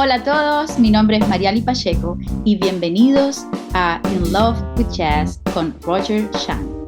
Hola a todos, mi nombre es Mariali Pacheco y bienvenidos a In Love with Jazz con Roger Chan.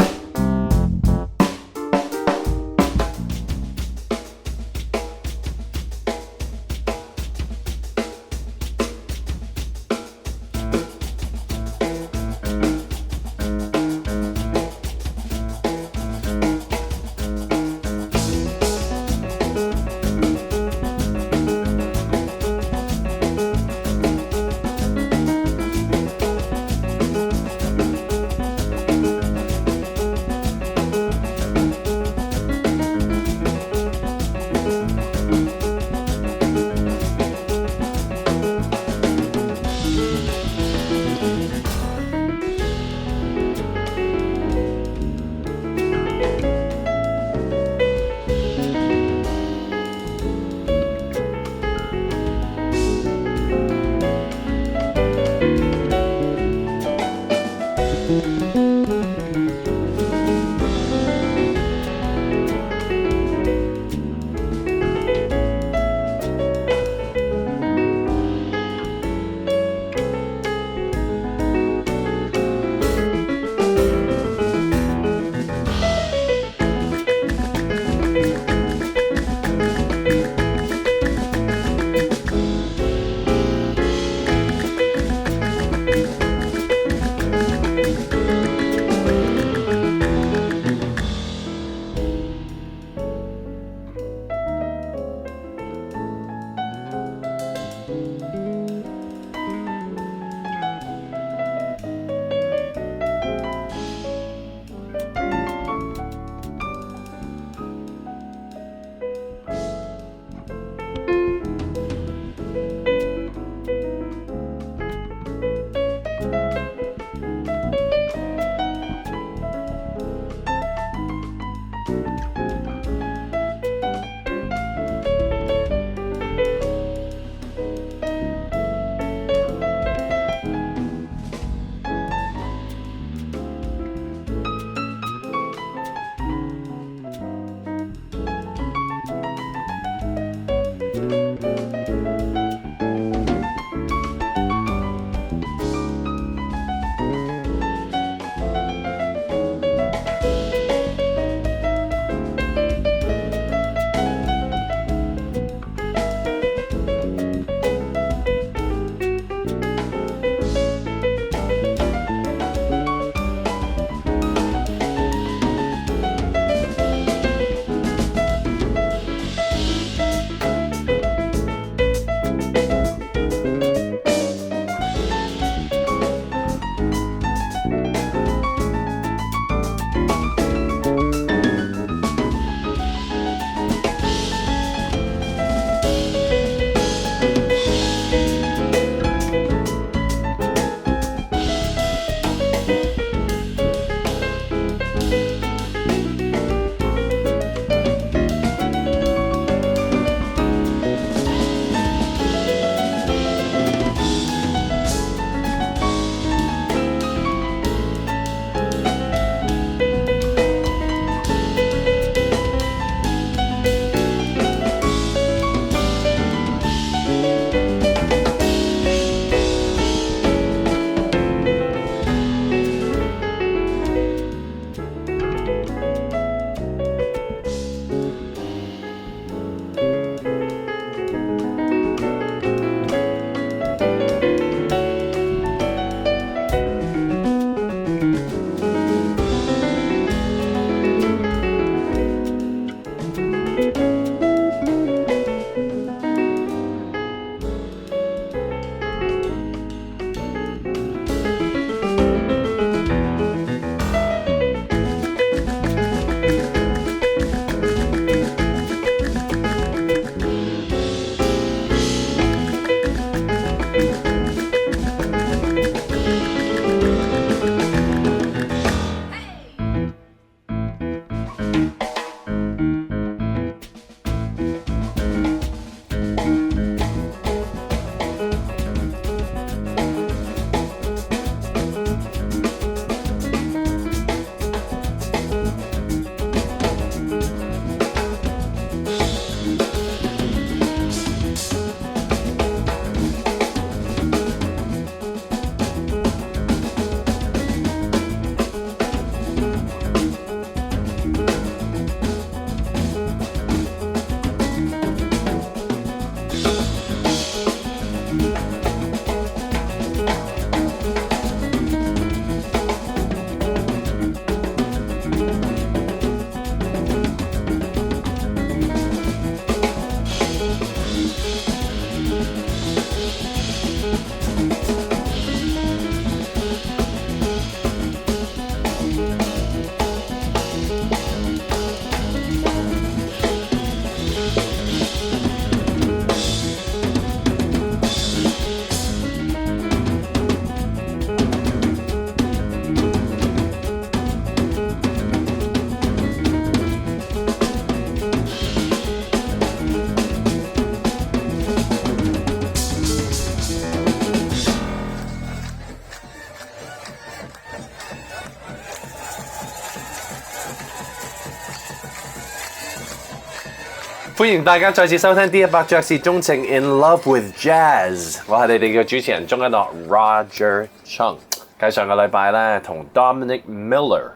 歡迎大家再次收聽 D100 爵士鍾情 In Love with Jazz， 我係你哋嘅主持人鍾一諾 Roger Chung。繼上個禮拜咧，同 Dominic Miller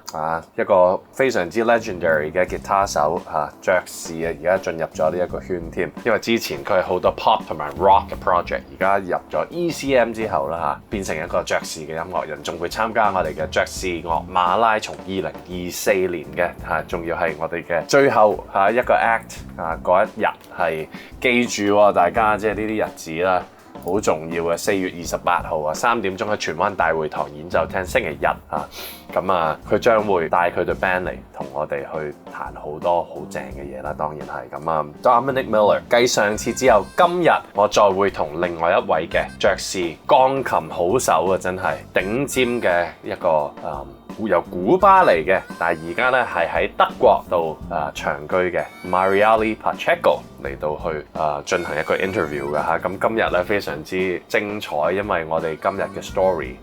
一個非常之 legendary 嘅吉他手爵士而家進入咗呢一個圈添。因為之前佢係好多 pop 同埋 rock 嘅 project， 而家入咗 ECM 之後啦變成一個爵士嘅音樂人，仲會參加我哋嘅爵士樂馬拉松2024年嘅仲要係我哋嘅最後一個 act 嗰一日係記住大家即係呢啲日子啦。好重要嘅4月28號3點鐘喺荃灣大會堂演奏廳，星期日佢將會帶佢對 band 嚟同我哋去彈好多好正嘅嘢啦，當然係咁Dominic Miller 繼上次之後，今日我再會同另外一位嘅爵士鋼琴好手真係頂尖嘅一個由古巴嚟嘅，但係而家咧係喺德國度長居嘅 Pacheco 嚟到去進行一個 interview 嘅嚇。咁今日咧非常之精彩，因為我哋今日嘅 story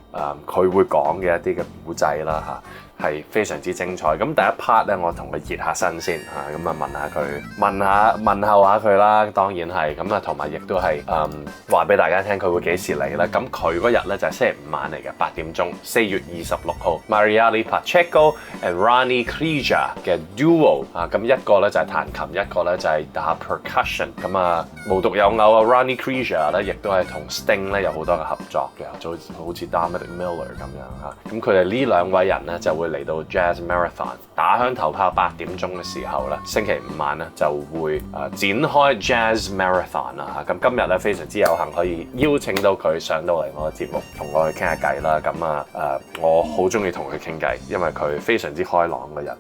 佢會講嘅一啲嘅古仔啦嚇，係非常之精彩。咁第一 part 咧，我同佢熱下身先嚇，咁問下佢，問候下佢啦，當然係咁同埋亦都係話俾大家聽佢會幾時嚟啦。咁佢嗰日咧就係星期五晚嚟嘅8點鐘，4月26號 Pacheco and Ronnie Krieger 嘅 duo 咁一個咧就係彈琴，一個咧就係打 percussion。咁無獨有偶Ronnie Krieger 咧亦都係同 Sting 咧有好多嘅合作嘅，就好似 Dominic Miller 咁樣咁佢哋呢兩位人咧就會嚟到 Jazz Marathon 打響頭炮8點鐘嘅時候咧，星期五晚咧就會展開 Jazz Marathon 啦咁今日咧非常之有幸可以邀請到佢上到嚟我嘅節目，同我去傾下偈啦。咁我好中意同佢傾偈，因為佢非常之開朗嘅人，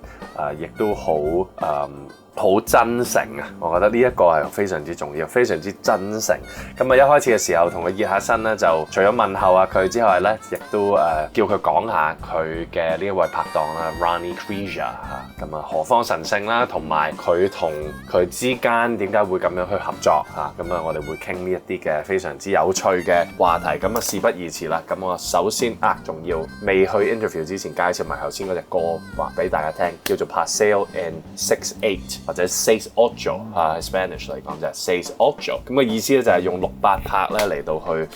亦都好真誠我覺得呢一個係非常之重要，非常之真誠。咁一開始嘅時候同佢熱下身咧，就除咗問候佢之外咧，亦都叫佢講下佢嘅呢一位拍檔啦 Ronnie Krieger 咁何方神聖啦，同埋佢同佢之間點解會咁樣去合作咁我哋會傾呢一啲嘅非常之有趣嘅話題。咁事不宜遲啦，咁我首先仲要未去 interview 之前介紹埋頭先嗰隻歌話俾大家聽，叫做 Paseo en 6/8或者6/8喺 Spanish 嚟講就係6/8，咁嘅意思咧就係用6/8拍咧嚟到去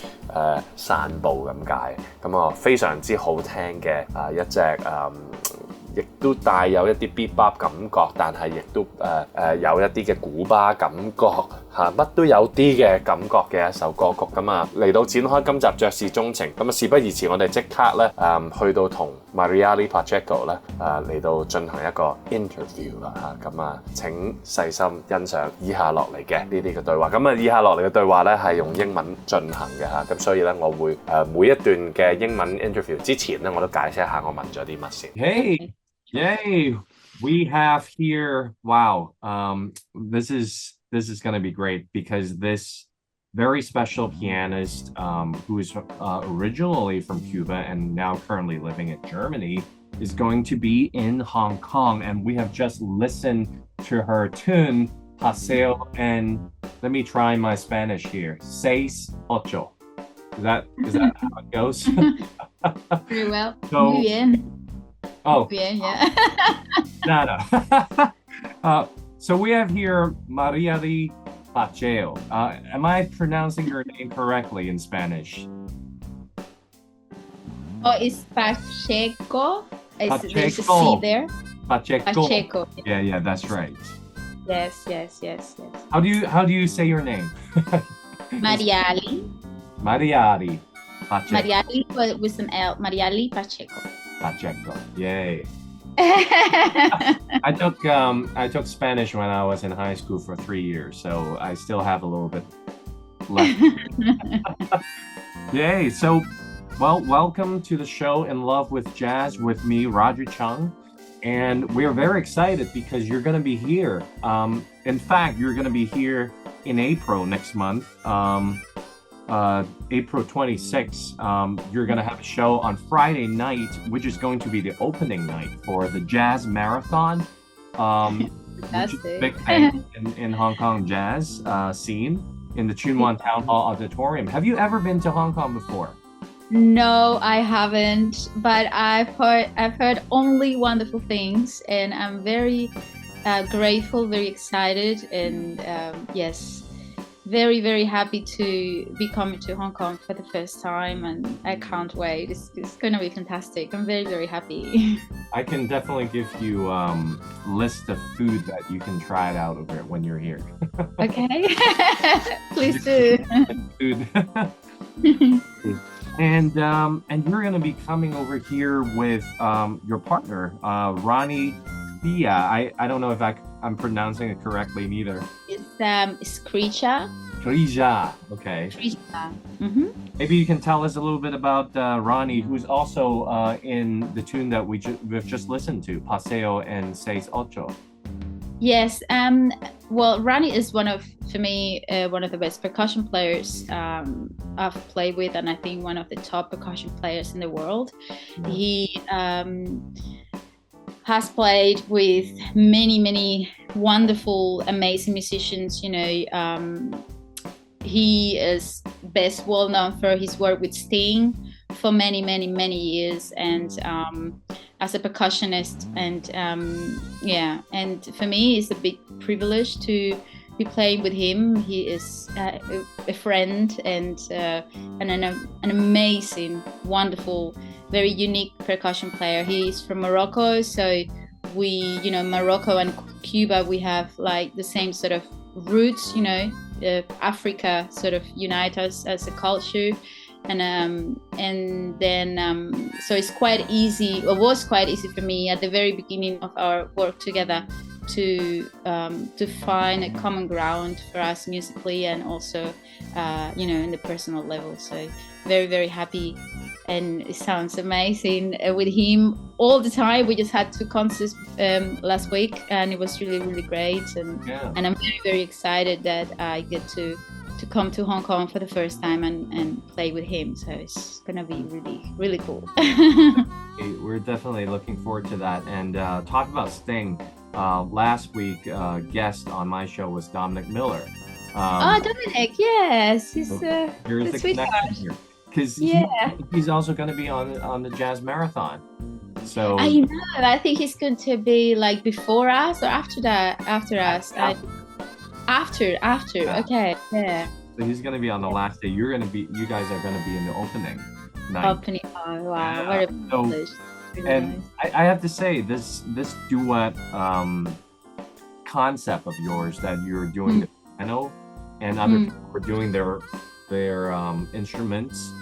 散步咁解，咁非常之好聽嘅一隻亦都帶有一啲 bebop 感覺，但係亦都有一啲嘅古巴感覺乜都有啲嘅感覺嘅一首歌曲。咁嚟到展開今集爵士鍾情，咁事不宜遲，我哋即刻咧去到同 Pacheco 咧嚟到進行一個 interview 啦咁請細心欣賞以下落嚟嘅呢啲嘅對話。咁以下落嚟嘅對話咧係用英文進行嘅咁所以咧我會每一段嘅英文 interview 之前咧我都解釋一下我問咗啲乜先。Hey, yay! We have here. Wow. This is going to be great because this very special pianist, who is originally from Cuba and now currently living in Germany, is going to be in Hong Kong, and we have just listened to her tune Paseo en. Let me try my Spanish here. 6/8. Is that how it goes? Very well. So, muy bien. Oh, bien, yeah. Nada. So we have here Pacheco. Am I pronouncing her name correctly in Spanish? Oh, it's Pacheco. There's a C Pacheco. there. Pacheco. Yeah, that's right. Yes. How do you say your name? Mariali. Pacheco. Mariali with an L. Mariali Pacheco. Pacheco. Yay. I took Spanish when I was in high school for 3 years, so I still have a little bit left. Yay. So, well, welcome to the show In Love with Jazz with me, Roger Chung. And we're very excited because you're going to be here. In fact, you're going to be here in April next month. April 26th, you're going to have a show on Friday night, which is going to be the opening night for the Jazz Marathon, which is a big thing in Hong Kong jazz scene in the Chunwan Town Hall Auditorium. Have you ever been to Hong Kong before? No, I haven't, but I've heard only wonderful things, and I'm very grateful, very excited, and yes, very, very happy to be coming to Hong Kong for the first time, and I can't wait. It's going to be fantastic. I'm very, very happy. I can definitely give you list of food that you can try it out over when you're here. Okay, please do. Food. And you're going to be coming over here with your partner, Ronnie Pia. I don't know if I'm pronouncing it correctly neither. It's Creature. Krija. Okay. Creature. Maybe you can tell us a little bit about Ronnie, who's also in the tune that we've just listened to, Paseo and Seis Ocho. Yes. Well, Ronnie is for me, one of the best percussion players I've played with, and I think one of the top percussion players in the world. He has played with many, many wonderful, amazing musicians. He is best well known for his work with Sting for many, many, many years, and as a percussionist, and and for me it's a big privilege to be playing with him. He is a friend and an amazing, wonderful, very unique percussion player. He's from Morocco, so we, Morocco and Cuba, we have like the same sort of roots, Africa sort of unite us as a culture. And then so it's quite easy, or was quite easy for me at the very beginning of our work together to find a common ground for us musically, and also in the personal level. So very, very happy, and it sounds amazing with him all the time. We just had 2 concerts last week, and it was really, really great, and I'm very, very excited that I get to come to Hong Kong for the first time and play with him. So it's gonna be really, really cool. We're definitely looking forward to that. And talk about Sting. Last week, guest on my show was Dominic Miller. Dominic, yes, he's here's the connection here, because he's also going to be on the Jazz Marathon. So I know. I think he's going to be like before us or after that. After us. After. Okay. Yeah. So he's going to be on the last day. You guys are going to be in the opening night. Oh wow! What a privilege. Really and nice. I have to say, this duet concept of yours that you're doing the piano and other people are doing their instruments.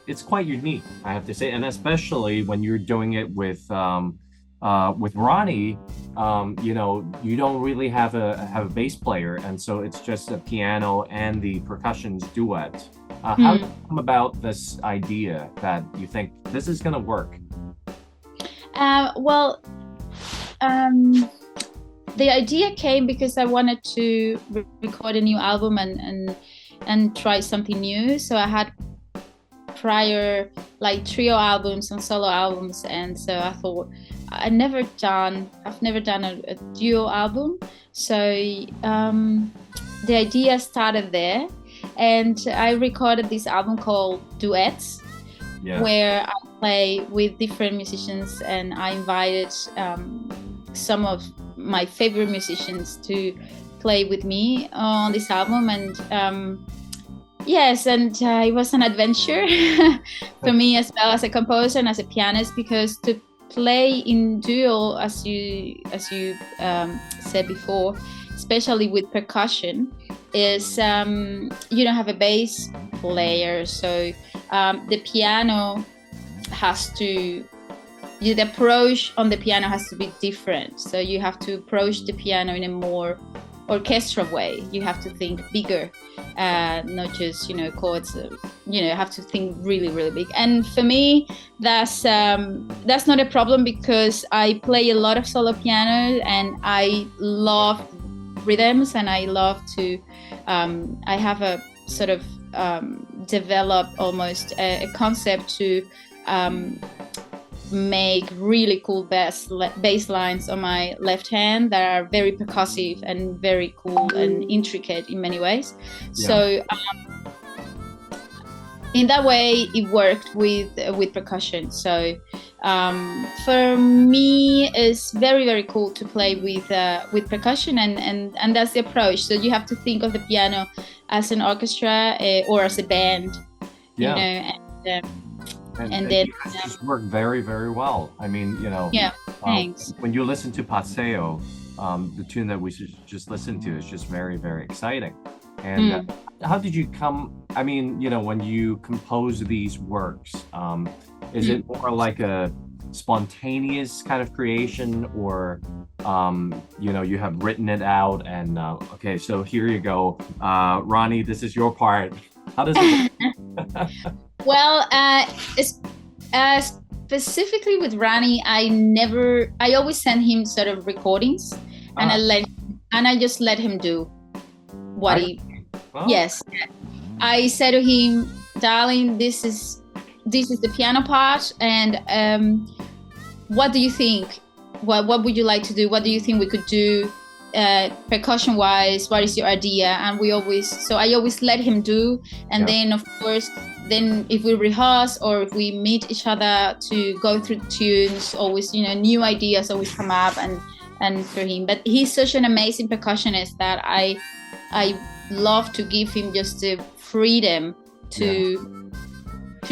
It's quite unique, I have to say, and especially when you're doing it with Ronnie. You don't really have a bass player, and so it's just a piano and the percussions duet. How did you come about this idea that you think this is going to work? The idea came because I wanted to record a new album and try something new. So I had prior like trio albums and solo albums, and so I thought I've never done a duo album. So the idea started there, and I recorded this album called Duets. Where I play with different musicians, and I invited some of my favorite musicians to play with me on this album. And it was an adventure for me as well as a composer and as a pianist, because to play in duo, as you said before, especially with percussion, is you don't have a bass player, so the piano has to, the approach on the piano has to be different. So you have to approach the piano in a more orchestral way. You have to think bigger, not just chords. Have to think really, really big. And for me, that's not a problem, because I play a lot of solo piano and I love rhythms, and I love to I have a sort of develop almost a concept to make really cool bass lines on my left hand that are very percussive and very cool and intricate in many ways. So in that way it worked with percussion. So for me, is very, very cool to play with percussion, and that's the approach. So you have to think of the piano as an orchestra or as a band, you know, and then you guys just work very, very well. I mean, you know, yeah, thanks. When you listen to Pacheco, the tune that we just listened to is just very, very exciting. And how did you come? I mean, you know, when you compose these works, is it more like a spontaneous kind of creation, or you know, you have written it out and okay, so here you go, Ronnie, this is your part. How does it Well, specifically with Ronnie, I always send him sort of recordings, and I just let him do what yes, I said to him, darling, this is the piano part, and what do you think? What would you like to do? What do you think we could do percussion wise? What is your idea? And I always let him do, and then of course, then if we rehearse or if we meet each other to go through tunes, always, you know, new ideas always come up and for him. But he's such an amazing percussionist that I love to give him just the freedom to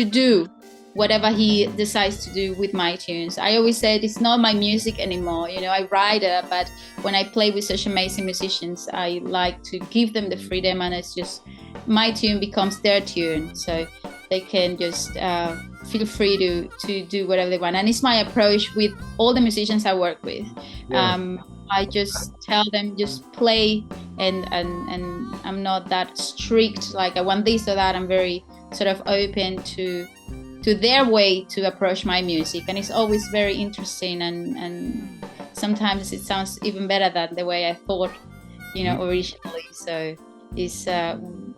do whatever he decides to do with my tunes. I always said it's not my music anymore. You know, I write it, but when I play with such amazing musicians, I like to give them the freedom, and it's just my tune becomes their tune, so they can just feel free to do whatever they want. And it's my approach with all the musicians I work with. I just tell them just play, and I'm not that strict, like I want this or that. I'm very sort of open to their way to approach my music, and it's always very interesting, and sometimes it sounds even better than the way I thought, you know, originally. So it's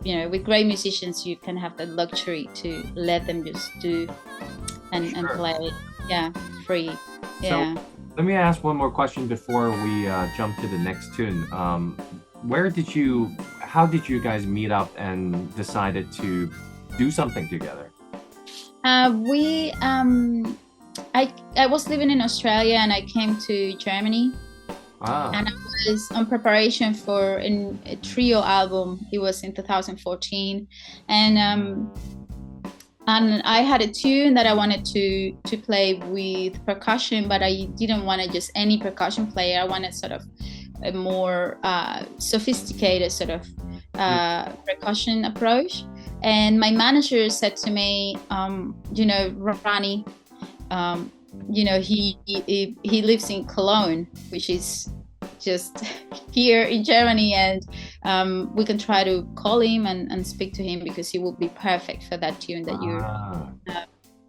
you know, with great musicians you can have the luxury to let them just do and play free. So let me ask one more question before we jump to the next tune. How did you guys meet up and decided to do something together? I was living in Australia, and I came to Germany, and I was on preparation for a trio album. It was in 2014, and I had a tune that I wanted to play with percussion, but I didn't want just any percussion player. I wanted sort of a more sophisticated sort of percussion approach. And my manager said to me, you know, Ronnie, you know, he lives in Cologne, which is just here in Germany, and we can try to call him and speak to him, because he will be perfect for that tune that you're.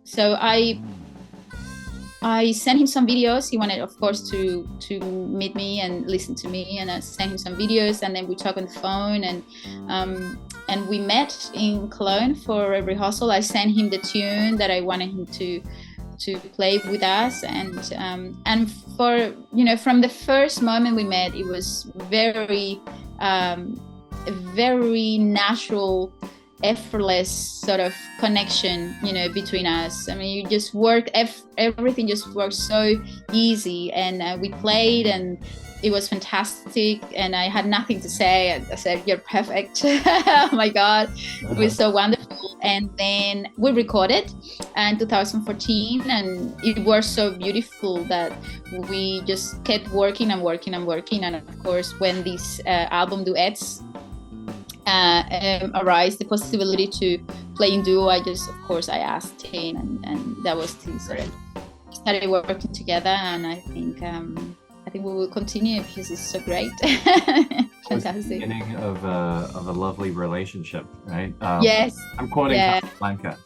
So I sent him some videos. He wanted, of course, to meet me and listen to me, and I sent him some videos, and then we talked on the phone, and we met in Cologne for a rehearsal. I sent him the tune that I wanted him to play with us, and for, you know, from the first moment we met, it was very very natural, effortless sort of connection, you know, between us. I mean, you just worked, everything just worked so easy, and we played, and it was fantastic, and I had nothing to say. I said, you're perfect. Oh my God, it was so wonderful. And then we recorded in 2014, and it was so beautiful that we just kept working and working and working. And of course, when this album duets arise, the possibility to play in duo, I asked him, and that was the sort of started working together. And I think we will continue, because it's so great. Fantastic. The beginning of a lovely relationship, right? Yes. I'm quoting Casablanca.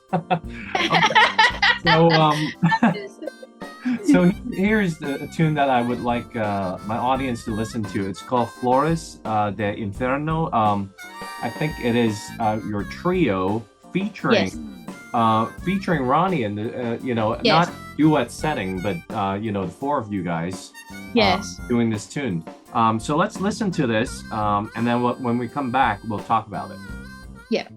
So here's a tune that I would like my audience to listen to. It's called Flores de Inferno. I think it is your trio featuring Ronnie, and you know, not duet setting, but you know, the four of you guys doing this tune. So let's listen to this, and then when we come back, we'll talk about it. Yeah.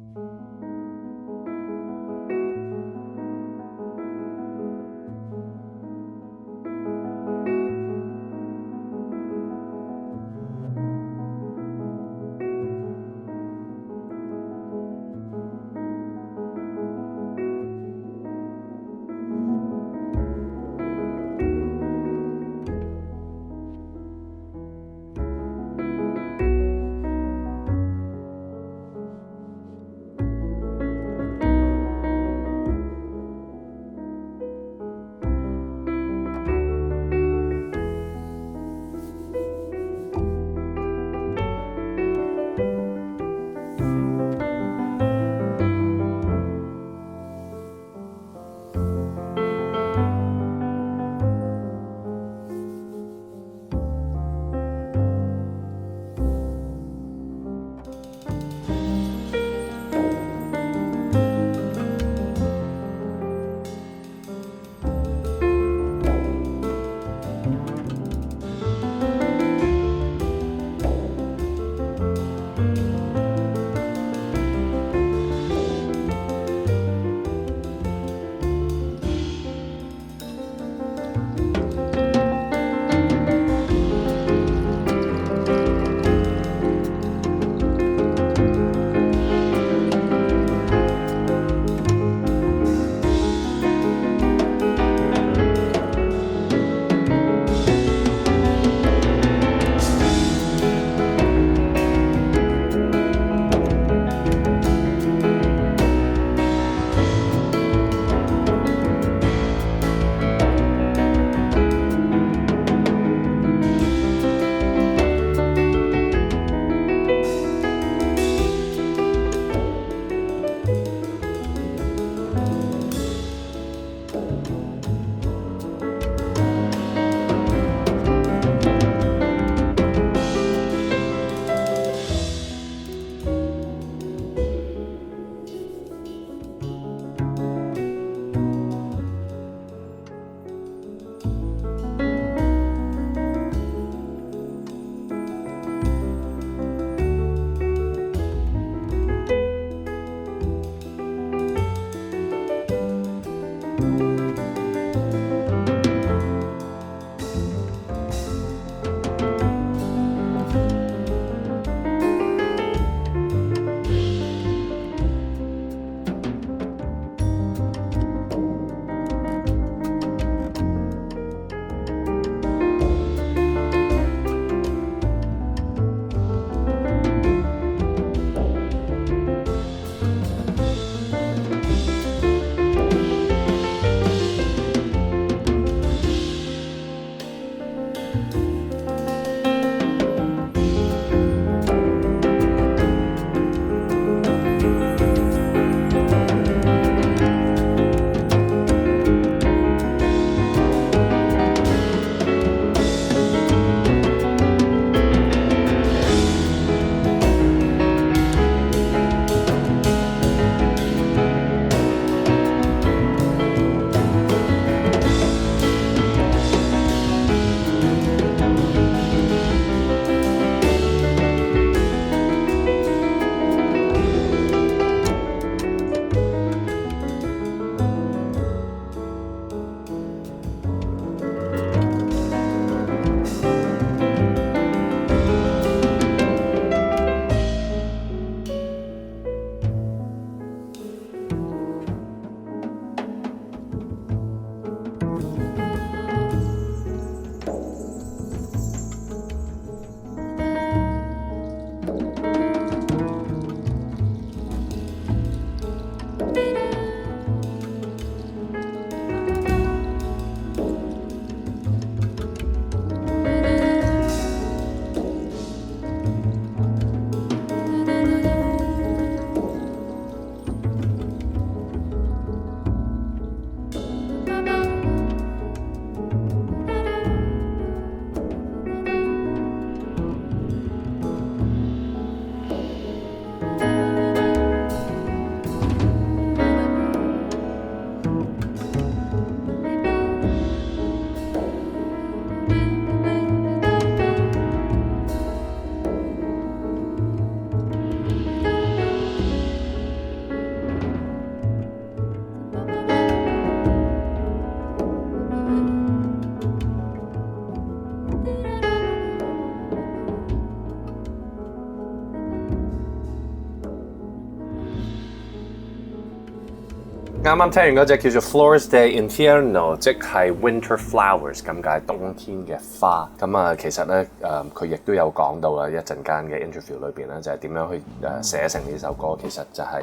啱啱聽完嗰隻叫做 Flores de Invierno， 即係 Winter Flowers 咁解，冬天嘅花。咁啊，其實咧佢亦都有講到啦，一陣間嘅 interview 裏邊咧，就係點樣去寫成呢首歌。其實就係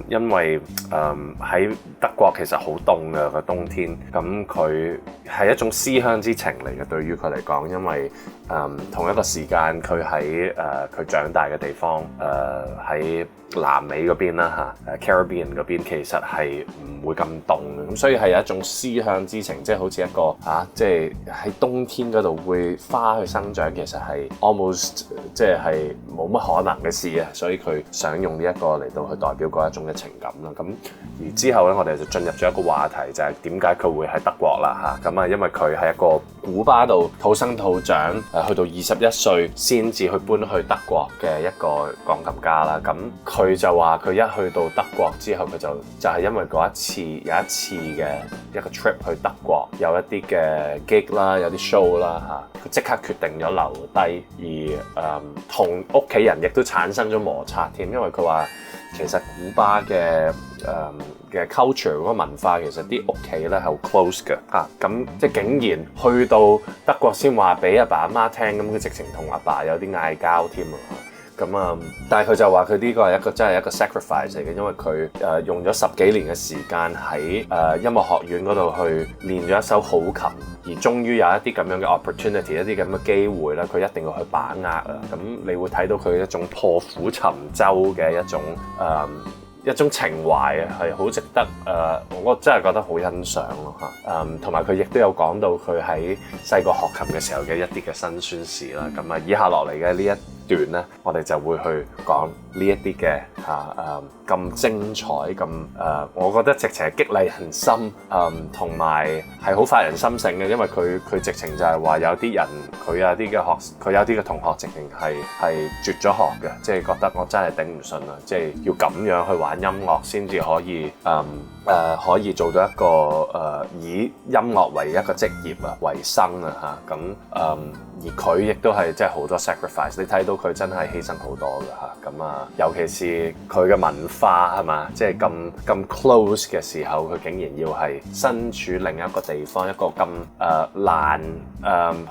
因為喺德國其實好凍嘅個冬天，咁佢係一種思鄉之情嚟嘅。對於佢嚟講，因為同一個時間佢喺佢長大嘅地方喺南美嗰邊啦嚇，Caribbean 嗰邊其實係唔會咁凍嘅，咁所以係有一種思鄉之情，即係好似一個即係喺冬天嗰度會花去生長，其實係 almost 即係冇乜可能嘅事啊，所以佢想用呢一個嚟到去代表嗰一種嘅情感啦。咁而之後咧，我哋就進入咗一個話題，就係點解佢會喺德國啦嚇，咁啊因為佢喺一個古巴度土生土長，去到21歲先至去搬去德國嘅一個鋼琴家啦。咁佢就話佢一去到德國之後，佢就係因為有一次嘅一個 trip 去德國，有一啲嘅 gig 啦，有啲 show 啦嚇，佢即刻決定咗留低，而同屋企人亦都產生咗摩擦添，因為佢話其實古巴嘅culture 嗰個文化，其實啲屋企咧係好 close 嘅嚇，咁即係竟然去到德國先話俾阿爸阿媽聽，咁佢直情同阿爸有啲嗌交添啊！咁但係佢就話佢呢個係真係一個 sacrifice 嚟嘅，因為佢用咗10幾年嘅時間喺音樂學院嗰度去練咗一手好琴，而終於有一啲咁樣嘅 opportunity， 一啲咁嘅機會咧，佢一定要去把握啊！咁你會睇到佢一種破釜沉舟嘅一種情懷啊，係好值得我真係覺得好欣賞咯嚇。同埋佢亦都有講到佢喺細個學琴嘅時候嘅一啲嘅辛酸事啦。咁以下落嚟嘅呢一段咧，我哋就會去講呢一啲嘅咁精彩咁我覺得直情係激勵人心，同埋係好發人深省嘅，因為佢直情就係話有啲人佢有啲嘅同學直情係絕咗學嘅，即係覺得我真係頂唔順啦，即係要咁樣去玩音樂先至可以可以做到一個以音樂為一個職業啊為生啊嚇，咁而佢亦都係即係好多 sacrifice， 你睇到佢真係犧牲好多㗎嚇，咁尤其是佢嘅文化係嘛，即係咁 close 嘅時候，佢竟然要係身處另一個地方，一個咁難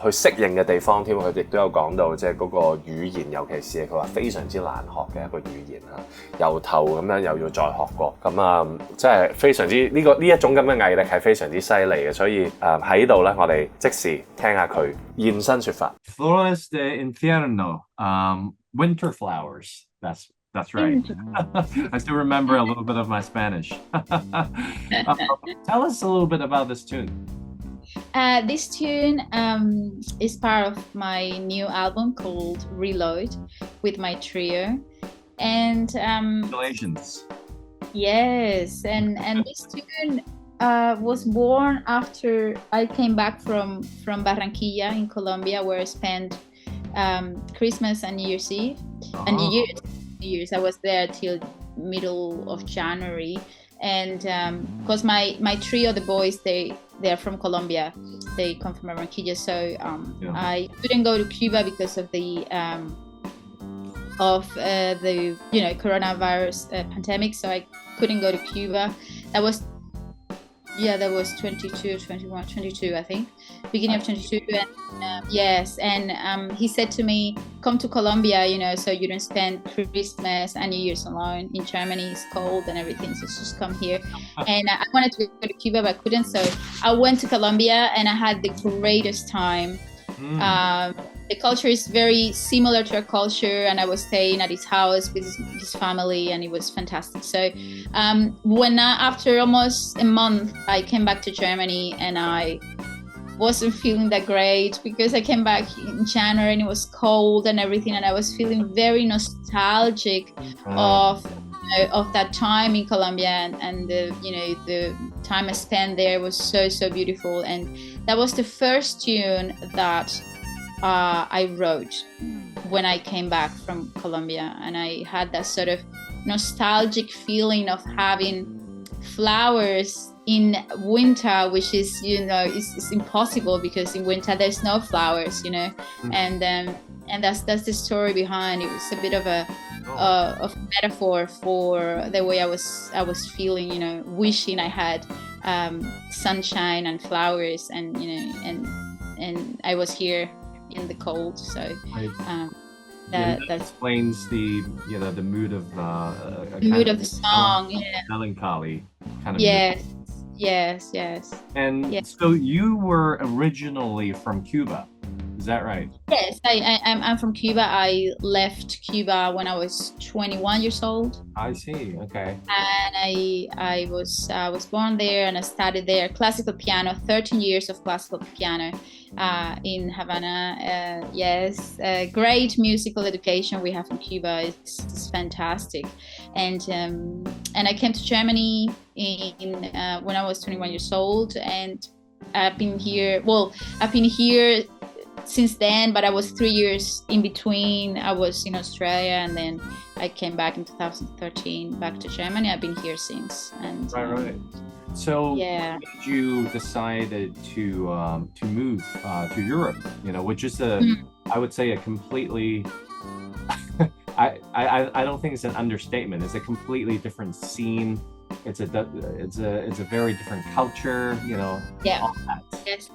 去適應嘅地方添。佢亦都有講到，即係嗰個語言，尤其是佢話非常之難學嘅一個語言啊，由頭咁樣又要再學過，咁即係非常之呢一種咁嘅毅力係非常之犀利嘅，所以喺度咧，我哋即時聽下佢現身說法。Flores de Infierno, winter flowers. That's right. I still remember a little bit of my Spanish. Tell us a little bit about this tune. This tune is part of my new album called Reload with my trio. And Congratulations. yes, and this tune was born after I came back from Barranquilla in Colombia, where I spent Christmas and New Year's Eve. And New Year's I was there till middle of January. And because my trio, the boys, they're from Colombia, they come from Barranquilla, so I couldn't go to Cuba because of the coronavirus pandemic, so I couldn't go to Cuba. That was 22, 21, 22, I think, beginning of 22. And yes, and he said to me, come to Colombia, so you don't spend Christmas and New Year's alone in Germany. It's cold and everything, so just come here. And I wanted to go to Cuba, but I couldn't, so I went to Colombia and I had the greatest time. The culture is very similar to our culture, and I was staying at his house with his family, and it was fantastic. So after almost a month, I came back to Germany, and I wasn't feeling that great because I came back in January and it was cold and everything, and I was feeling very nostalgic of that time in Colombia, and the time I spent there was so beautiful. And that was the first tune that I wrote when I came back from Colombia, and I had that sort of nostalgic feeling of having flowers in winter, which is it's impossible because in winter there's no flowers, and that's the story behind it. It was a bit of a metaphor for the way I was feeling, wishing I had sunshine and flowers, and I was here in the cold, so that explains the mood of the song, melancholy kind of yes. And so you were originally from Cuba, is that right? Yes, I'm from Cuba. I left Cuba when I was 21 years old. I see. Okay. And I was born there, and I studied there classical piano, 13 years of classical piano in Havana. Yes, great musical education we have in Cuba. It's fantastic. And I came to Germany when I was 21 years old, and I've been here since then, but I was 3 years in between. I was in Australia, and then I came back in 2013 back to Germany. I've been here since. And right. So when did you decide to move to Europe? Which is I would say a completely I don't think it's an understatement. It's a completely different scene. It's a very different culture. All that.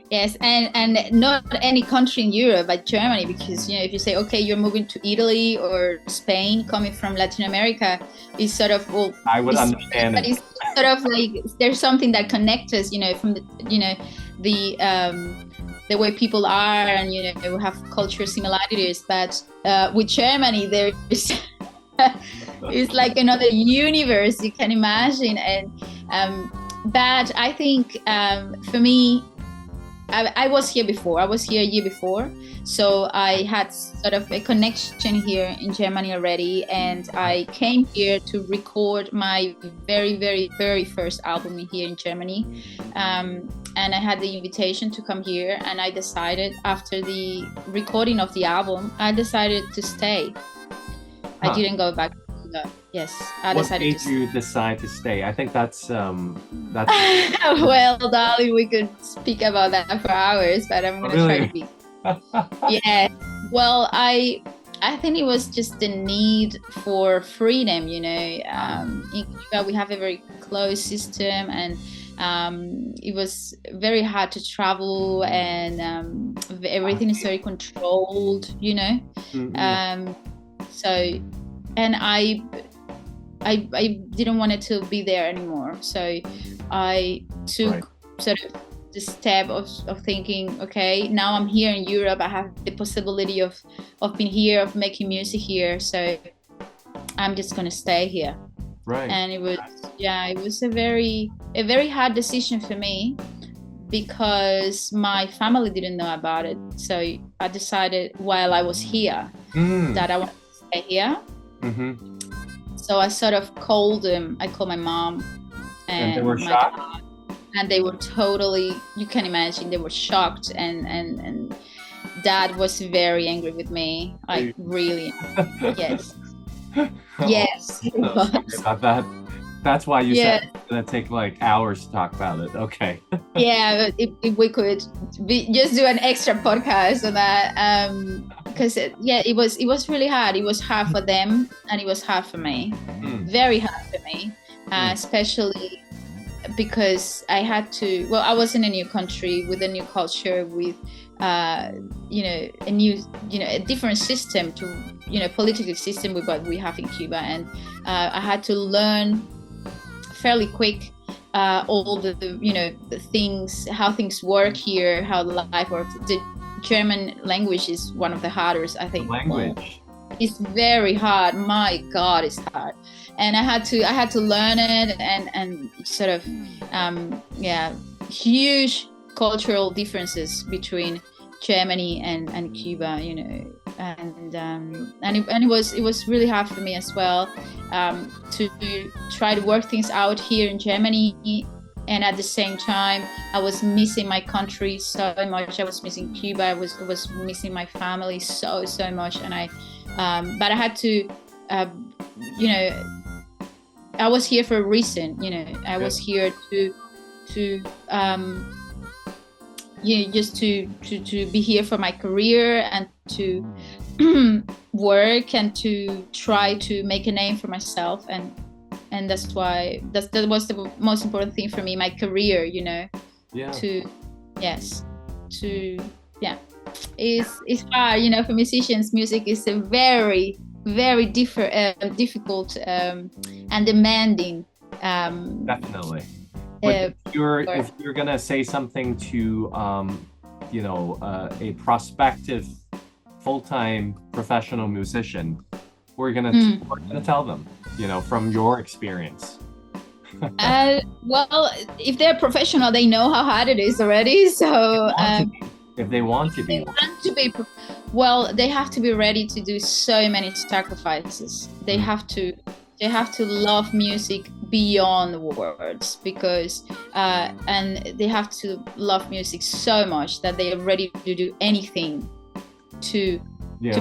Yes, and not any country in Europe, but Germany, because if you say, okay, you're moving to Italy or Spain, coming from Latin America, it's sort of I would understand it. It's sort of like there's something that connects us, from the way people are, and we have cultural similarities. But with Germany, there is it's like another universe you can imagine. And but I think for me, I was here before. I was here a year before, so I had sort of a connection here in Germany already, and I came here to record my very, very, very first album here in Germany. And I had the invitation to come here, and I decided after the recording of the album, I decided to stay. I didn't go back. Yes, I decided. What made you decide to stay? I think that's well, darling, we could speak about that for hours, but I'm gonna try to be. Yeah. Well, I think it was just the need for freedom. In Cuba, we have a very closed system, and it was very hard to travel, and everything is very controlled. So. And I I didn't want it to be there anymore. So I took sort of the step of thinking, okay, now I'm here in Europe. I have the possibility of being here, of making music here. So I'm just gonna stay here. Right. And it was a very hard decision for me, because my family didn't know about it. So I decided while I was here that I wanted to stay here. Mm-hmm. So I sort of called them. I called my mom and they were shocked. Dad, and they were totally, you can imagine, they were shocked, and Dad was very angry with me, like really. Yes. Yes, it was. About that. That's why you said it's gonna take like hours to talk about it. Okay. Yeah, if we could just do an extra podcast on that, because it was really hard. It was hard for them, and it was hard for me. Very hard for me, especially because I had to. Well, I was in a new country with a new culture, with a new, a different system to, political system with what we have in Cuba, and I had to learn fairly quick all the things, how things work here, how life works. The German language is one of the hardest, I think. Language. It's very hard. My God, it's hard. And I had to learn it, and sort of huge cultural differences between Germany and Cuba, and it was really hard for me as well, to try to work things out here in Germany, and at the same time I was missing my country so much. I was missing Cuba. I was missing my family so much, and but I had to, I was here for a reason. I was here to just to be here for my career, and to work, and to try to make a name for myself, and that's why that was the most important thing for me, my career. It's hard, for musicians. Music is a very difficult and demanding. Definitely. But if you're gonna say something to a prospective full-time professional musician, we're gonna tell them, from your experience. Well, if they're professional, they know how hard it is already. So if they want to be, well, they have to be ready to do so many sacrifices. They have to love music beyond words, because and they have to love music so much that they are ready to do anything to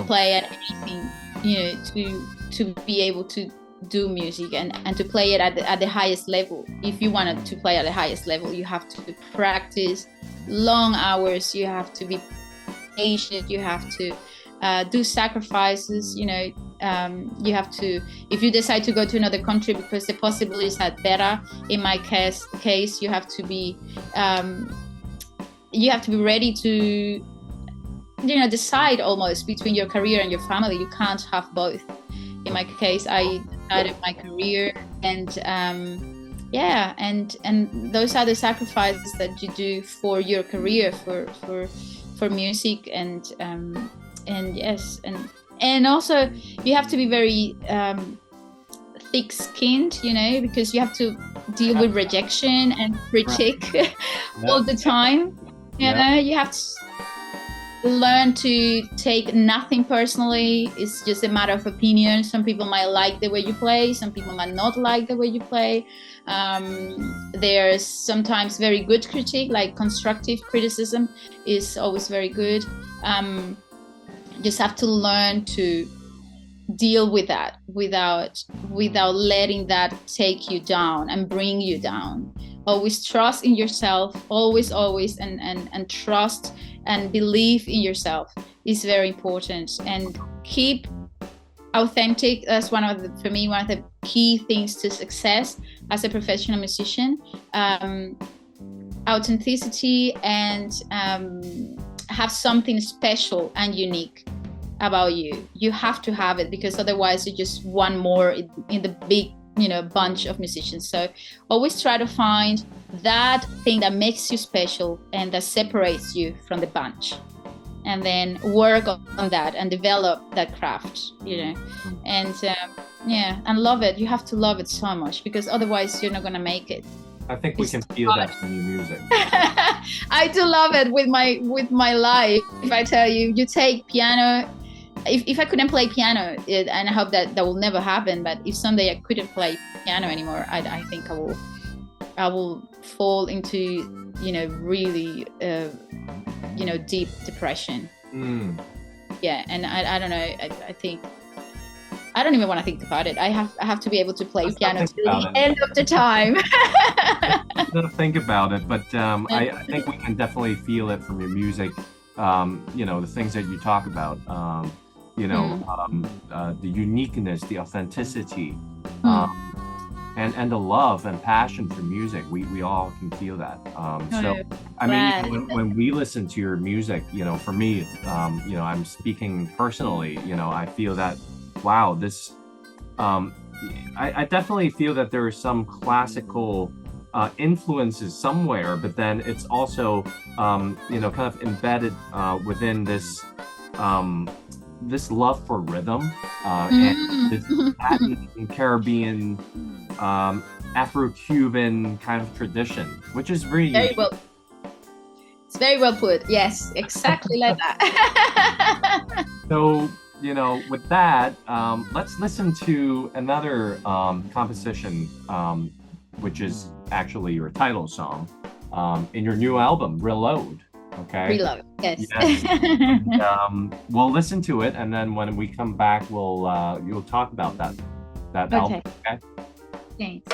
play at anything, to be able to do music, and to play it at the highest level. If you wanted to play at the highest level, you have to practice long hours, you have to be patient, you have to do sacrifices. You have to, if you decide to go to another country because the possibilities are better, in my case you have to be ready to decide almost between your career and your family. You can't have both. In my case, I decided my career, and those are the sacrifices that you do for your career, for music, and yes, and also you have to be very thick-skinned, because you have to deal with rejection and critique all the time. You have to learn to take nothing personally. It's just a matter of opinion. Some people might like the way you play, some people might not like the way you play. There's sometimes very good critique, like constructive criticism is always very good. Just have to learn to deal with that without letting that take you down and bring you down. Always trust in yourself, always, and trust and believe in yourself is very important, and keep authentic. That's one of the key things to success as a professional musician. Authenticity, and have something special and unique about you. You have to have it, because otherwise you're just one more in the big bunch of musicians. So always try to find that thing that makes you special and that separates you from the bunch, and then work on that and develop that craft, and and love it. You have to love it so much, because otherwise you're not gonna make it. I think we can feel that from your music. I do love it with my life. If I tell you, you take piano. If I couldn't play piano, and I hope that will never happen, but if someday I couldn't play piano anymore, I think I will fall into really deep depression. Yeah, and I don't know. I think I don't even want to think about it. I have to be able to play piano till the end of the time. Don't think about it, but I think we can definitely feel it from your music. The things that you talk about. The uniqueness, the authenticity, and the love and passion for music. We all can feel that. I mean, when we listen to your music, for me, I'm speaking personally, I feel that, wow, this, I definitely feel that there are some classical influences somewhere, but then it's also, kind of embedded within this, this love for rhythm and this Latin, Caribbean, Afro-Cuban kind of tradition, which is really well. It's very well put. Yes, exactly like that. So, with that, let's listen to another composition, which is actually your title song in your new album, Reload. Okay. Reload. Yes. And, we'll listen to it, and then when we come back, you'll talk about that album. Okay. Thanks.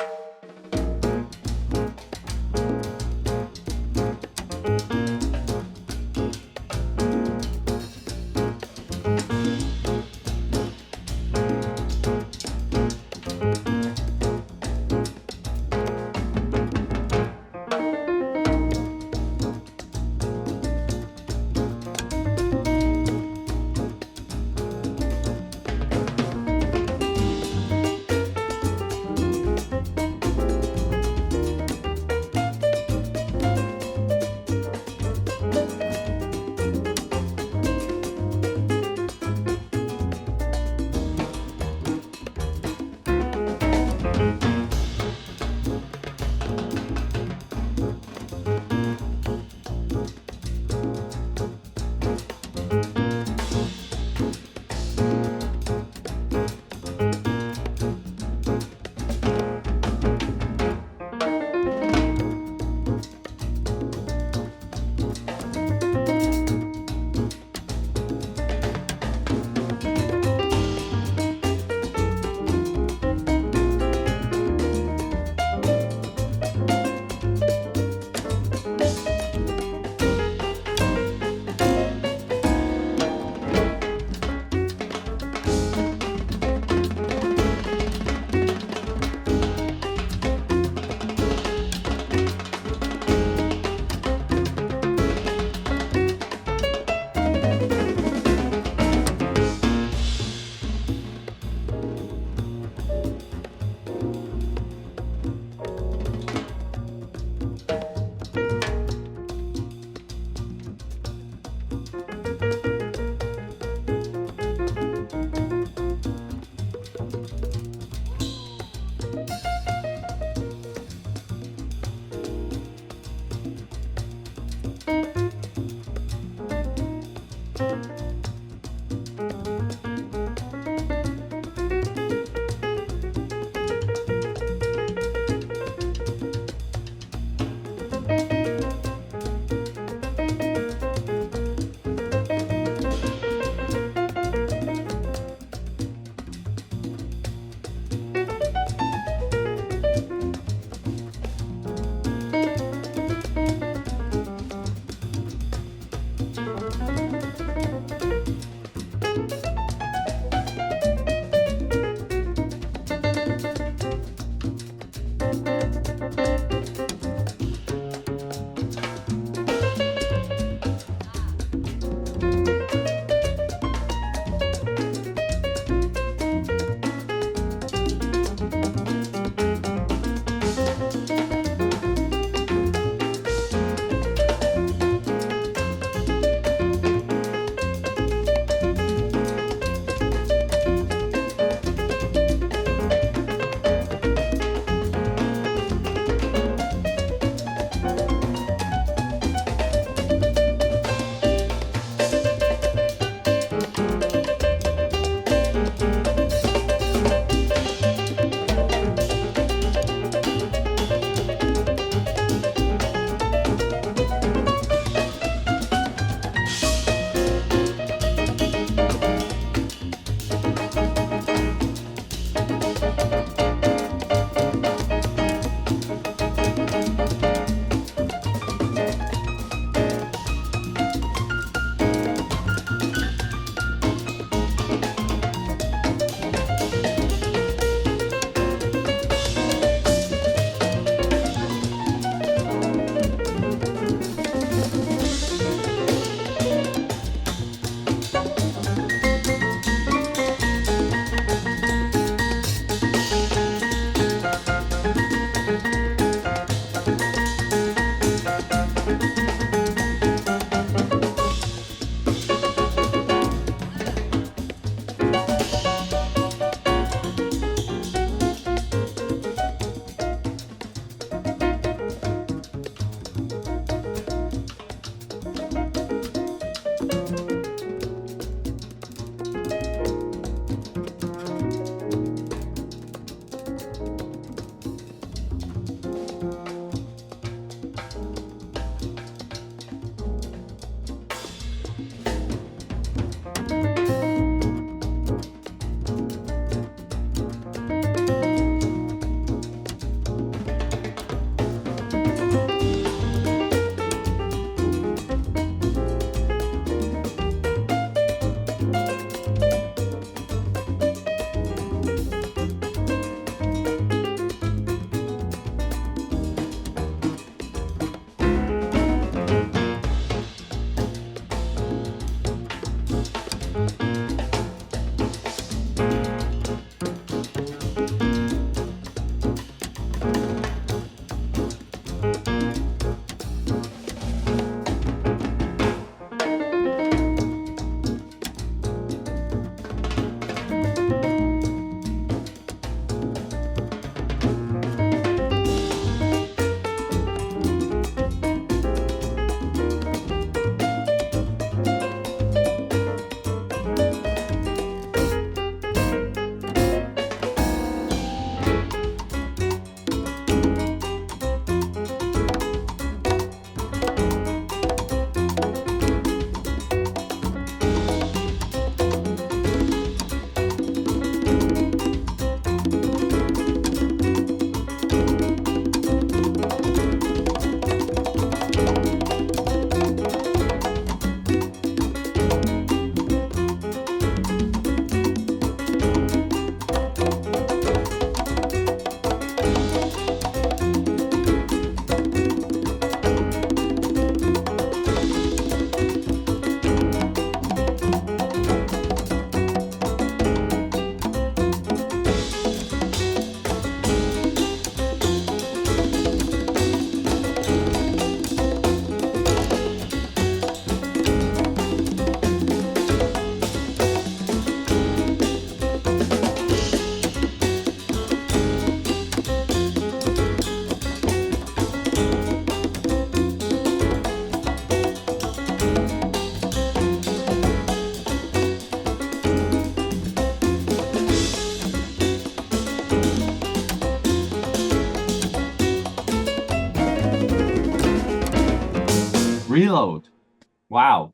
Wow.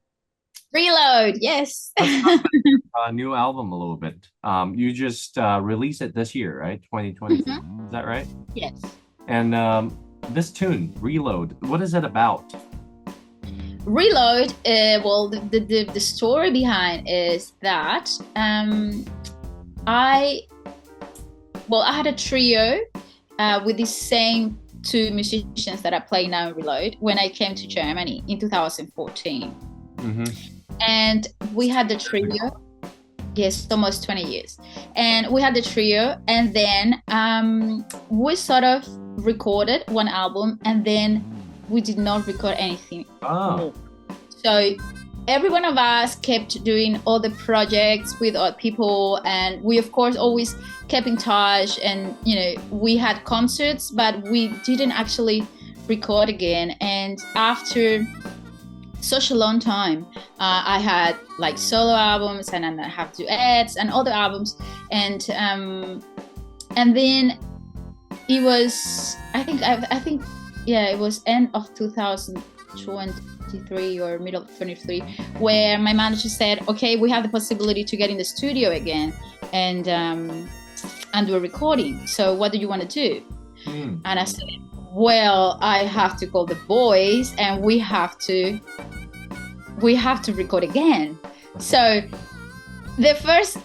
Reload, yes. Let's talk about new album a little bit. You just released it this year, right? 2024. Is that right? Yes. And this tune, Reload, what is it about? Reload, well, the story behind is that I had a trio with the same two musicians that I play now in Reload when I came to Germany in 2014. And we had the trio, yes, almost 20 years. And we had the trio, and then we sort of recorded one album, and then we did not record anything more. So every one of us kept doing all the projects with other people, and we of course always kept in touch, and we had concerts, but we didn't actually record again. And after such a long time, I had like solo albums, and then I have duets and other albums, and then it was it was end of 2023 or middle of 23 where my manager said, okay, we have the possibility to get in the studio again and do a recording, so what do you want to do? And I said, well, I have to call the boys and we have to record again. So the first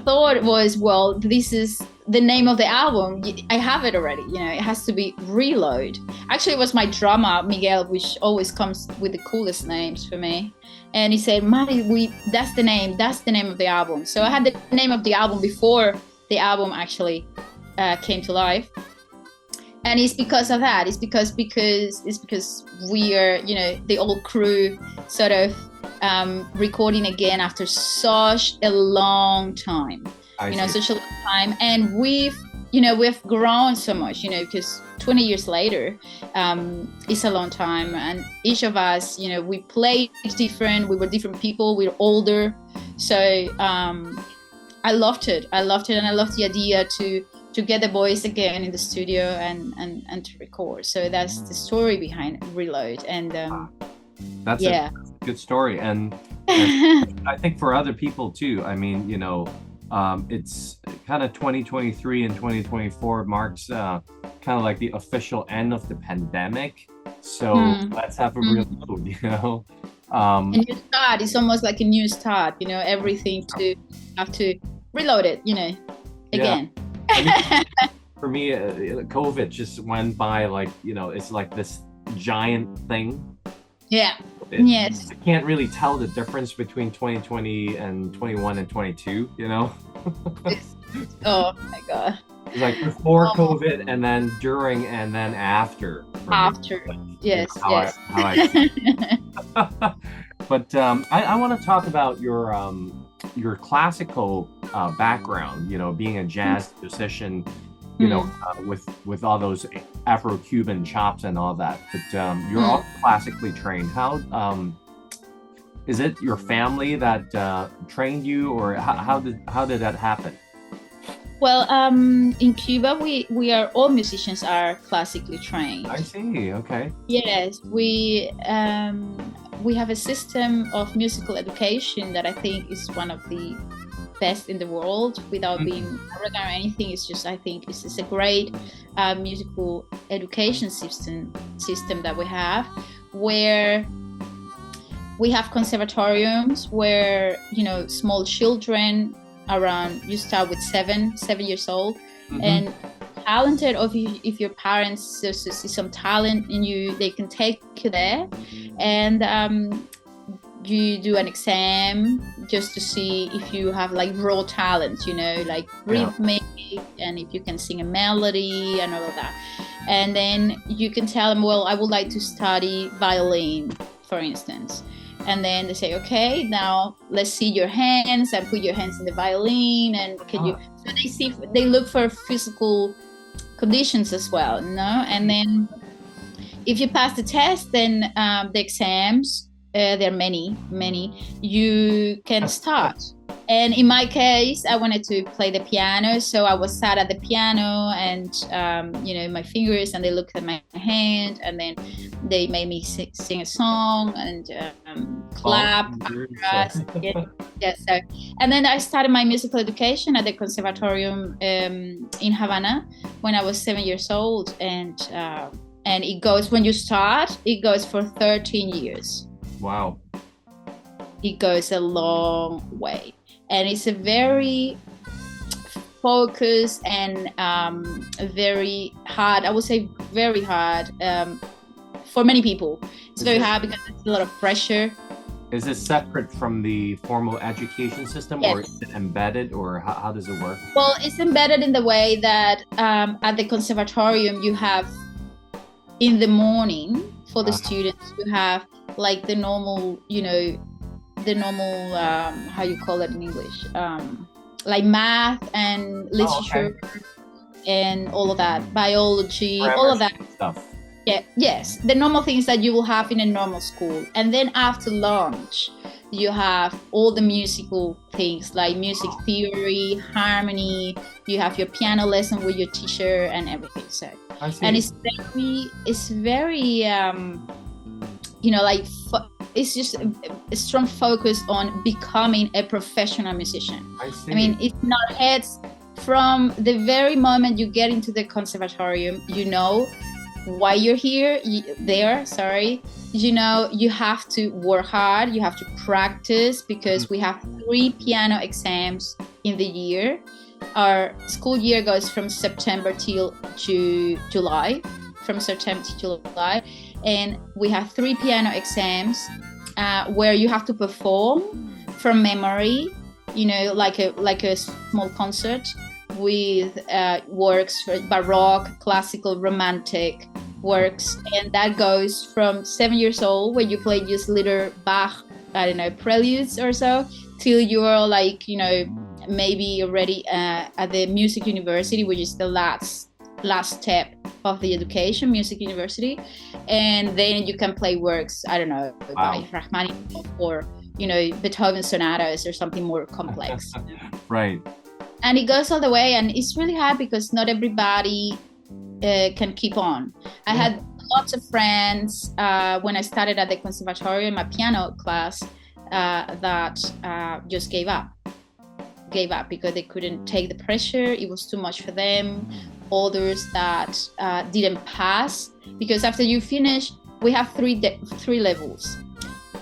thought was, well, this is the name of the album. I have it already, it has to be Reload. Actually, it was my drummer, Miguel, which always comes with the coolest names for me. And he said, Mari, that's the name of the album. So I had the name of the album before the album actually came to life. And it's because of that. It's because we are, the old crew sort of recording again after such a long time. Such a long time. And we've grown so much, because 20 years later, it's a long time. And each of us, we played different. We were different people. We were older. So I loved it. And I loved the idea to get the boys again in the studio and to record. So that's the story behind Reload. And that's a good story. And I think for other people too, I mean, it's kind of 2023 and 2024 marks kind of like the official end of the pandemic. So let's have a reload, a new start. It's almost like a new start, everything to have to reload it, again. For me, COVID just went by like, it's like this giant thing. Yeah. Yes. I can't really tell the difference between 2020 and 21 and 22, Oh my God. It's like before COVID, and then during, and then after. After. Yes. Yes. But I want to talk about your classical background, being a jazz musician, with all those Afro-Cuban chops and all that. But you're all classically trained. How is it your family that trained you, or how did that happen? Well, in Cuba, we are all musicians are classically trained. I see. Okay. Yes, we have a system of musical education that I think is one of the best in the world, without being arrogant or anything. It's just, I think it's a great musical education system that we have, where we have conservatoriums where small children around, you start with 7 years old, and talented, or if your parents see some talent in you, they can take you there, and you do an exam just to see if you have like raw talent, like rhythmic, and if you can sing a melody and all of that. And then you can tell them, well, I would like to study violin, for instance. And then they say, okay, now let's see your hands, and put your hands in the violin, and so they look for physical conditions as well, And then if you pass the test, then the exams, there are many, you can start. And in my case, I wanted to play the piano, so I was sat at the piano, and my fingers, and they looked at my hand, and then they made me sing a song and clap. So, and then I started my musical education at the Conservatorium in Havana when I was 7 years old, and it goes, when you start, it goes for 13 years. Wow. It goes a long way. And it's a very focused and very hard, I would say very hard for many people. It's very hard because there's a lot of pressure. Is it separate from the formal education system? Yes. Or is it embedded, or how does it work? Well, it's embedded in the way that at the Conservatorium you have, in the morning for the students, you have like the normal, how you call it in English, like math and literature, and all of that, biology, all of that stuff. Yeah, yes, the normal things that you will have in a normal school. And then after lunch, you have all the musical things like music theory, harmony. You have your piano lesson with your teacher and everything. So, and it's very, it's just a strong focus on becoming a professional musician. I mean, it's not heads from the very moment you get into the conservatorium, why you're you have to work hard, you have to practice, because we have 3 piano exams in the year. Our school year goes from September till July, and we have 3 piano exams where you have to perform from memory, like a small concert with works for Baroque, classical, romantic works, and that goes from 7 years old, where you play just little Bach, preludes or so, till you're maybe already at the music university, which is the last step of the education, music university, and then you can play works, by Rachmaninoff or Beethoven sonatas or something more complex. Right. And it goes all the way, and it's really hard because not everybody can keep on. I had lots of friends when I started at the conservatorium, my piano class, that just gave up because they couldn't take the pressure. It was too much for them. Others that didn't pass, because after you finish, we have three levels.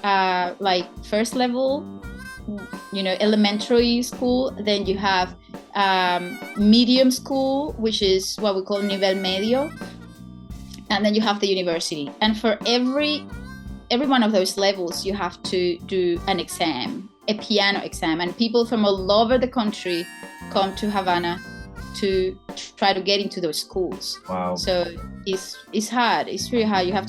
Like first level, elementary school, then you have medium school, which is what we call nivel medio, and then you have the university. And for every one of those levels, you have to do an exam, a piano exam, and people from all over the country come to Havana to try to get into those schools. Wow. So it's hard. It's really hard. You have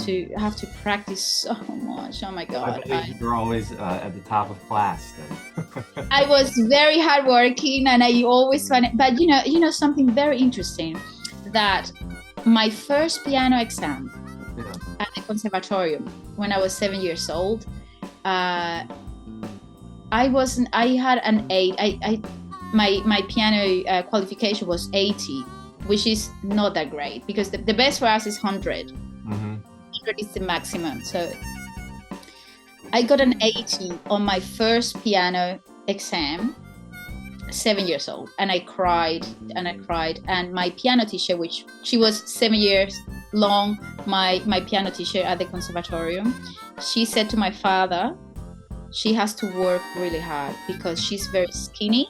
to practice so much. Oh my God. You're always at the top of class then. I was very hardworking, and I always found it. But something very interesting, that my first piano exam at the conservatorium when I was 7 years old, I had an 8. My piano qualification was 80, which is not that great, because the best for us is 100. 100 is the maximum. So I got an 80 on my first piano exam, 7 years old, and I cried. And my piano teacher, which she was 7 years long, my piano teacher at the conservatorium, she said to my father, she has to work really hard because she's very skinny.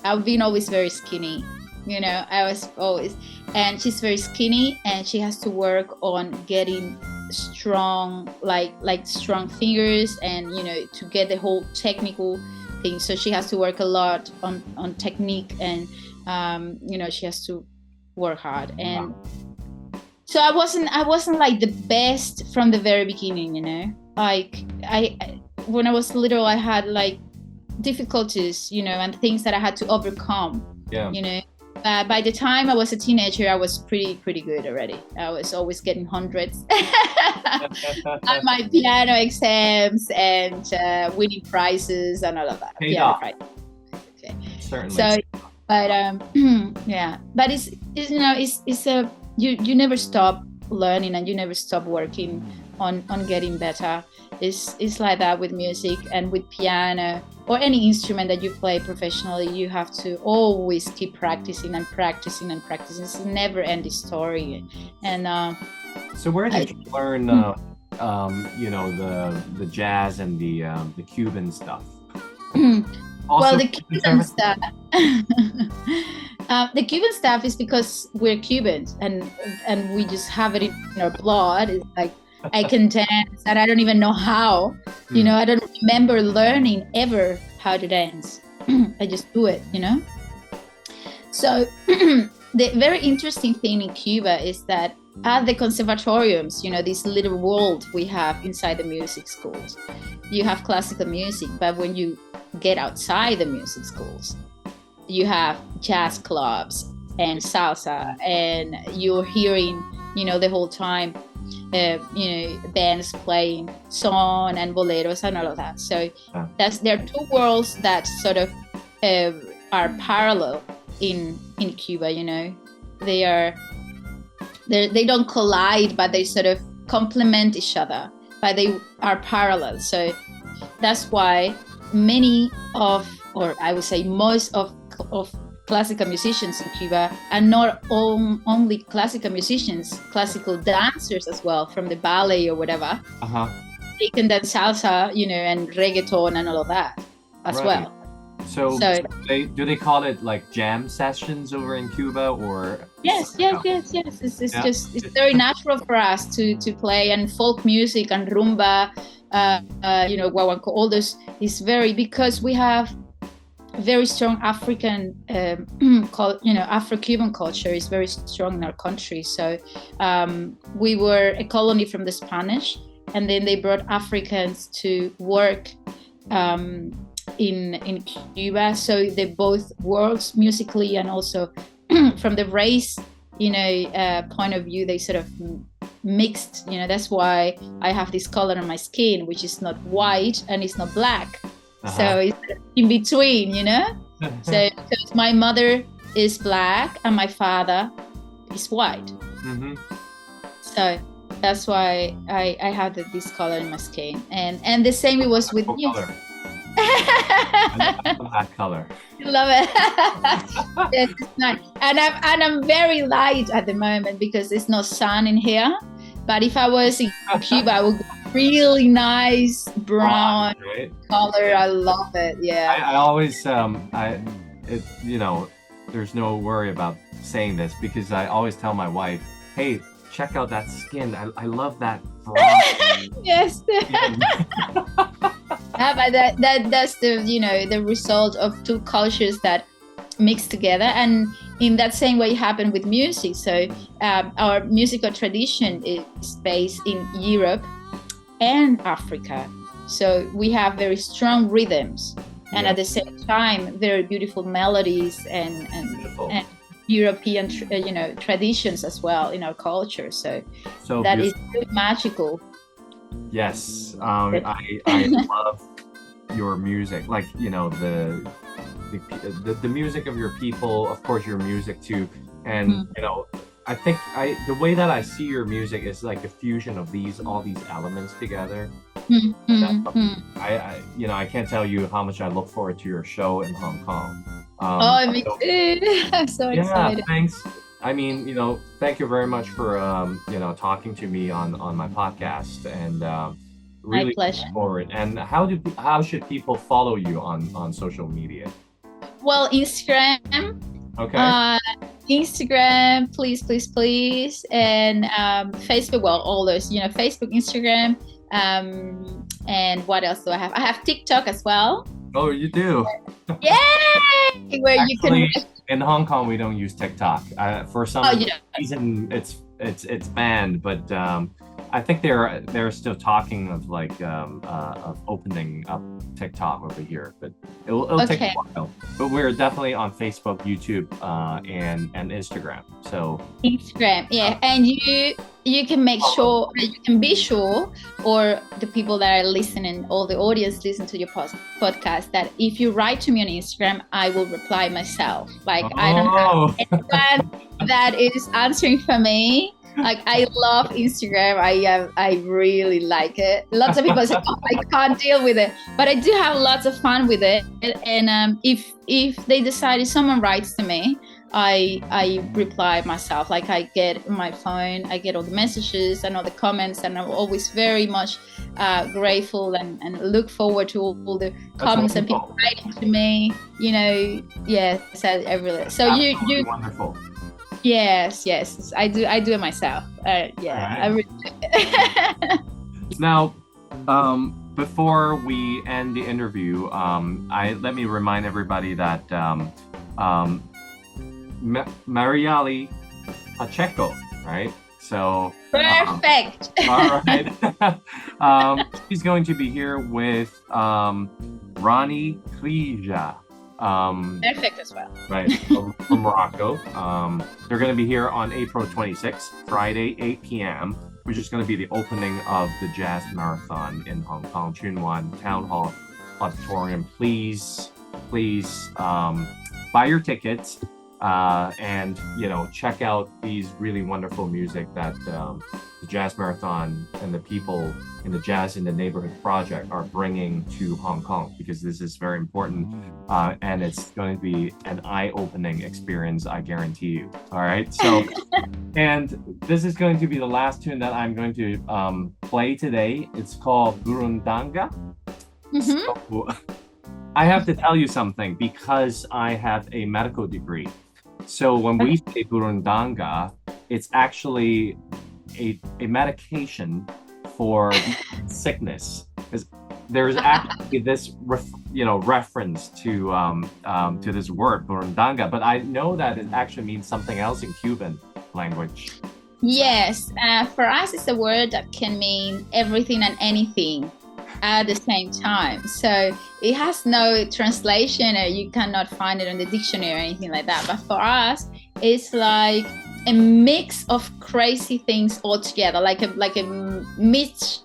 I've been always very skinny, I was always, and she's very skinny, and she has to work on getting strong, like strong fingers, and to get the whole technical thing. So she has to work a lot on technique, and she has to work hard. And so I wasn't like the best from the very beginning, like when I was little, I had like difficulties, and things that I had to overcome. By the time I was a teenager, I was pretty good already. I was always getting hundreds on my piano exams and winning prizes and all of that. Certainly. So, but yeah, but it's you never stop learning and you never stop working on getting better. It's like that with music and with piano or any instrument that you play professionally. You have to always keep practicing and practicing and practicing. It's a never-ending story. And so where did you learn the jazz and the Cuban stuff? Well, the Cuban stuff the Cuban stuff is because we're Cubans and we just have it in our blood. It's like I can dance and I don't even know how. I don't remember learning ever how to dance. I just do it, So the very interesting thing in Cuba is that at the conservatoriums, this little world we have inside the music schools, you have classical music, but when you get outside the music schools, you have jazz clubs and salsa, and you're hearing, the whole time, bands playing son and boleros and all of that. So there are two worlds that sort of are parallel in Cuba. They don't collide, but they sort of complement each other, but they are parallel. So that's why many of, or I would say most of classical musicians in Cuba are not only classical musicians, classical dancers as well, from the ballet or whatever. They can dance salsa, and reggaeton and all of that as well. So do they call it like jam sessions over in Cuba, or? Yes. It's very natural for us to play, and folk music and rumba, guaguancó, all this is very, because we have very strong African, Afro-Cuban culture is very strong in our country. So we were a colony from the Spanish, and then they brought Africans to work in Cuba. So they both worlds musically and also from the race, point of view, they sort of mixed. That's why I have this color on my skin, which is not white and it's not black. So it's in between, So because my mother is black and my father is white. So that's why I have this color in my skin. And the same it was with music. I love that color. You love it. Yes, it's nice. And I'm very light at the moment because there's no sun in here. But if I was in Cuba, I would go really nice brown color. I love it. Yeah. I always there's no worry about saying this because I always tell my wife, hey, check out that skin. I love that brown. Yes. But that's the result of two cultures that mix together, and in that same way it happened with music. So our musical tradition is based in Europe and Africa. So we have very strong rhythms, and at the same time very beautiful melodies and European traditions as well in our culture. So that is really magical. Yes, I love your music, like the music of your people, of course your music too, and I think the way that I see your music is like a fusion of all these elements together. I can't tell you how much I look forward to your show in Hong Kong. Me too. I'm so excited. Thanks. I mean, thank you very much for talking to me on my podcast, and really looking forward. And how should people follow you on social media? Well, Instagram. Okay. Instagram, please, and Facebook. Well, all those, Facebook, Instagram, and what else do I have? I have TikTok as well. Oh, you do? Yay! Where actually, you can. In Hong Kong, we don't use TikTok. For some reason, it's banned. But I think they're still talking of like of opening up TikTok over here, but it'll take a while. But we're definitely on Facebook, YouTube, and Instagram. So Instagram, yeah, and you can make sure, you can be sure, or the people that are listening, all the audience listen to your podcast, that if you write to me on Instagram, I will reply myself. Like I don't have anyone that is answering for me. Like I love Instagram. I really like it. Lots of people say, "Oh, I can't deal with it," but I do have lots of fun with it. And if they decide, if someone writes to me, I reply myself. Like I get my phone, I get all the messages and all the comments, and I'm always very much grateful and look forward to all the comments and people writing to me. You know, yeah. So you wonderful. Yes, I do it myself. Yeah, right. I really do it. Now, before we end the interview, let me remind everybody that Mariali Pacheco, right? So perfect. All right. She's going to be here with Ronnie Klija. Perfect as well. Right, from Morocco. They're going to be here on April 26th, Friday, 8 p.m., which is going to be the opening of the Jazz Marathon in Hong Kong, Chunwan Town Hall Auditorium. Please, buy your tickets and, check out these really wonderful music that the Jazz Marathon and the people in the Jazz in the Neighborhood project are bringing to Hong Kong, because this is very important and it's going to be an eye-opening experience, I guarantee you. All right, so and this is going to be the last tune that I'm going to play today. It's called Burundanga. So, I have to tell you something, because I have a medical degree. So when we say Burundanga, it's actually a medication for sickness. There's actually this reference to this word Burundanga, but I know that it actually means something else in Cuban language. Yes, for us it's a word that can mean everything and anything at the same time. So it has no translation, or you cannot find it in the dictionary or anything like that. But for us, it's like a mix of crazy things all together, like a mix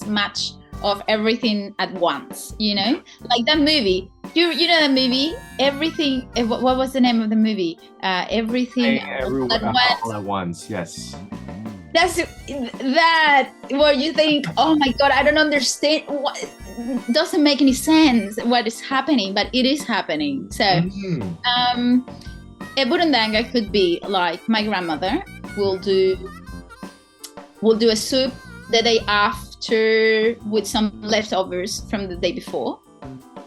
match of everything at once. Like that movie. You know the movie, everything. What was the name of the movie? Everything all at once. Yes. That's that where you think, oh my God, I don't understand. What doesn't make any sense what is happening, but it is happening. So, a burundanga could be like my grandmother will do a soup the day after with some leftovers from the day before,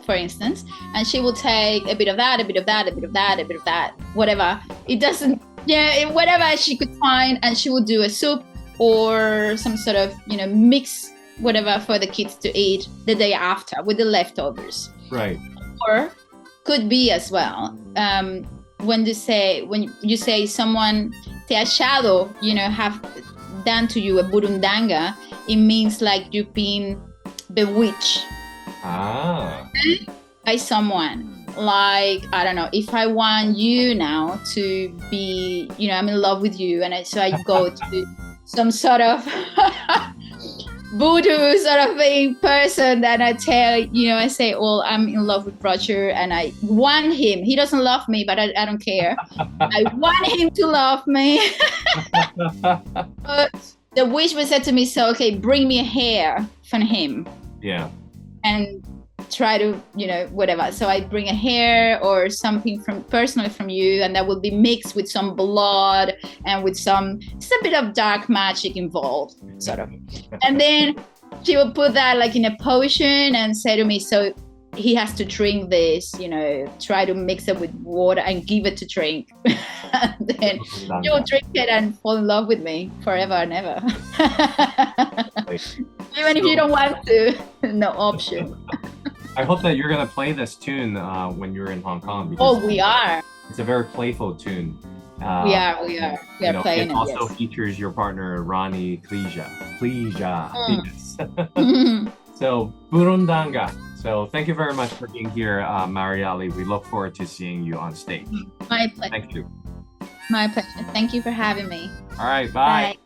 for instance, and she will take a bit of that, a bit of that, a bit of that, a bit of that, whatever. It doesn't. Yeah, whatever she could find, and she would do a soup or some sort of, mix whatever for the kids to eat the day after with the leftovers. Right. Or could be as well, when you say someone te achado, have done to you a burundanga, it means like you've been bewitched by someone. Like, I don't know, if I want you now to be, I'm in love with you, and so I go to some sort of voodoo sort of thing person that I tell, I say, well, I'm in love with Roger and I want him. He doesn't love me, but I don't care. I want him to love me. But the wish was said to me, so, okay, bring me a hair from him. Yeah. And try to, whatever. So I bring a hair or something personally from you, and that will be mixed with some blood and with just a bit of dark magic involved, sort of. And then she will put that like in a potion and say to me, so he has to drink this, try to mix it with water and give it to drink. And then you'll drink it and fall in love with me forever and ever. Even if you don't want to, no option. I hope that you're going to play this tune when you're in Hong Kong. Because we are. It's a very playful tune. We are playing it it. also Yes. features your partner Ronnie Klija. Yes. So Burundanga. So thank you very much for being here, Mariali. We look forward to seeing you on stage. My pleasure. Thank you. My pleasure. Thank you for having me. All right, bye. Bye.